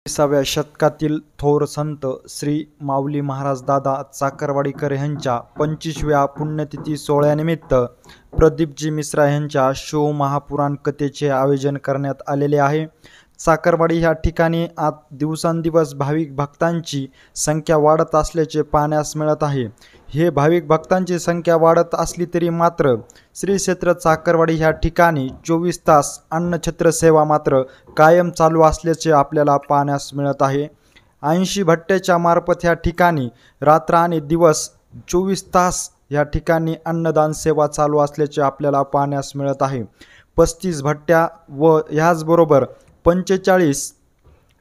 20व्या शतकातील थोर संत श्री माऊली महाराज दादा चाकरवाडीकर यांच्या 25व्या पुण्यतिथी सोहळ्यानिमित्त प्रदीपजी मिश्रा यांच्या शिवमहापुराण कथेचे आयोजन करण्यात आलेले आहे। चाकरवाडी ह्या ठिकाणी आज दिवसांदिवस भाविक भक्तांची संख्या वाढत असल्याचे पाहण्यास मिळत आहे। हे भाविक भक्तांची संख्या वाढत असली तरी मात्र श्री क्षेत्र चाकरवाडी ह्या ठिकाणी 24 तास अन्नछत्र सेवा मात्र कायम चालू असल्याचे आपल्याला पाहण्यास मिळत आहे। 80 भट्ट्याच्या मार्फत ह्या ठिकाणी रात्र आणि दिवस 24 तास या ठिकाणी अन्नदान सेवा चालू असल्याचे आपल्याला पाहण्यास मिळत आहे। 35 भट्ट्या व ह्याचबरोबर 45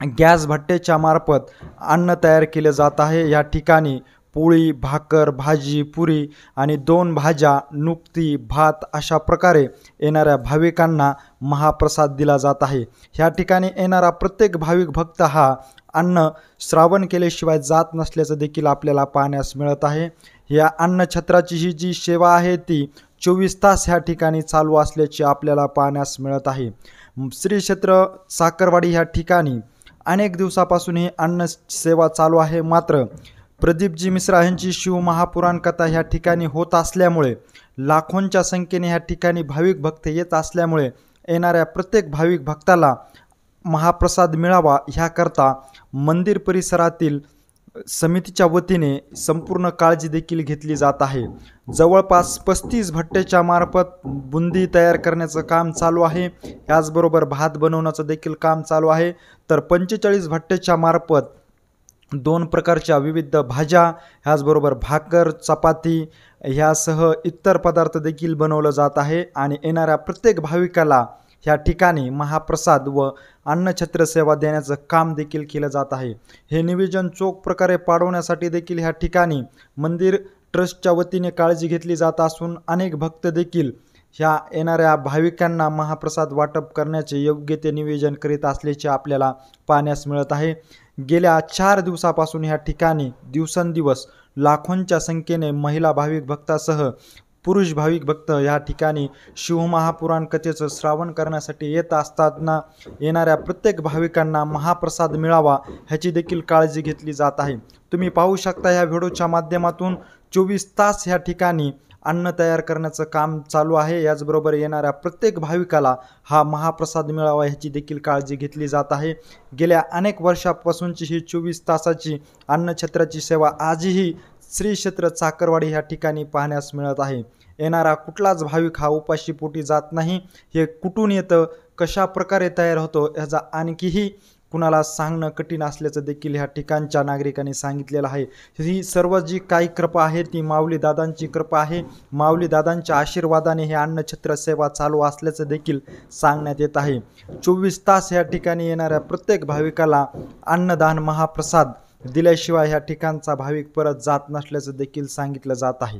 गॅस भट्ट्याच्या मार्फत अन्न तयार केले जात आहे। या ठिकाणी पोळी, भाकर, भाजी, पुरी आणि 2 भाज्या, नुक्ती, भात अशा प्रकारे येणाऱ्या भाविकांना महाप्रसाद दिला जात आहे। ह्या ठिकाणी येणारा प्रत्येक भाविक भक्त हा अन्न श्रावण केल्याशिवाय जात नसल्याचं देखील आपल्याला पाहण्यास मिळत आहे। या अन्नछत्राची ही जी सेवा आहे ती 24 तास ह्या ठिकाणी चालू असल्याचे आपल्याला पाहण्यास मिळत आहे। श्री क्षेत्र चाकरवाडी ह्या ठिकाणी अनेक दिवसापासून ही अन्न सेवा चालू आहे। मात्र प्रदीपजी मिश्रा यांची शिवमहापुराण कथा ह्या ठिकाणी होत असल्यामुळे लाखोंच्या संख्येने ह्या ठिकाणी भाविक भक्त येत असल्यामुळे येणाऱ्या प्रत्येक भाविक भक्ताला महाप्रसाद मिळावा ह्याकरता मंदिर परिसरातील समितीच्या वतीने संपूर्ण काळजी देखील घेतली जात आहे। जवळपास 35 भट्ट्याच्या मार्फत बुंदी तयार करण्याचं काम चालू आहे। याचबरोबर भात बनवण्याचं देखील काम चालू आहे। तर 45 भट्ट्याच्या मार्फत 2 प्रकारच्या विविध भाज्या, ह्याचबरोबर भाकर, चपाती ह्यासह इतर पदार्थ देखील बनवलं जात आहे आणि येणाऱ्या प्रत्येक भाविकाला ह्या ठिकाणी महाप्रसाद व अन्नछत्र सेवा देण्याचं काम देखील केलं जात आहे। हे नियोजन चोख प्रकारे पाडवण्यासाठी देखील ह्या ठिकाणी मंदिर ट्रस्टच्या वतीने काळजी घेतली जात असून अनेक भक्त देखील ह्या येणाऱ्या भाविकांना महाप्रसाद वाटप करण्याचे योग्य ते नियोजन करीत असल्याचे आपल्याला पाहण्यास मिळत आहे। गेल्या 4 दिवसापासून ह्या ठिकाणी दिवसेंदिवस लाखोंच्या संख्येने महिला भाविक भक्तासह पुरुष भाविक भक्त या ठिकाणी शिवमहापुराण कथेचं श्रावण करण्यासाठी येत असताना येणाऱ्या प्रत्येक भाविकांना महाप्रसाद मिळावा ह्याची देखील काळजी घेतली जात आहे। तुम्ही पाहू शकता या व्हिडिओच्या माध्यमातून 24 तास ह्या ठिकाणी अन्न तयार करण्याचं काम चालू आहे। याचबरोबर येणाऱ्या प्रत्येक भाविकाला हा महाप्रसाद मिळावा ह्याची देखील काळजी घेतली जात आहे। गेल्या अनेक वर्षापासूनची ही 24 तासाची अन्नछत्राची सेवा आजही श्री क्षेत्र चाकरवाडी ह्या ठिकाणी पाहण्यास मिळत आहे। येणारा कुठलाच भाविक हा उपाशीपोटी जात नाही। हे कुठून येतं, कशा प्रकारे तयार होतो ह्याचा आणखीही कुणाला सांगणं कठीण असल्याचं देखील ह्या ठिकाणच्या नागरिकांनी सांगितलेलं आहे। ही सर्व जी काही कृपा आहे ती माऊली दादांची कृपा आहे। माऊली दादांच्या आशीर्वादाने हे अन्नछत्र सेवा चालू असल्याचं देखील सांगण्यात येत आहे। 24 तास ह्या ठिकाणी येणाऱ्या प्रत्येक भाविकाला अन्नदान महाप्रसाद दिल्याशिवाय ह्या ठिकाणचा भाविक परत जात नसल्याचं देखील सांगितलं जात आहे।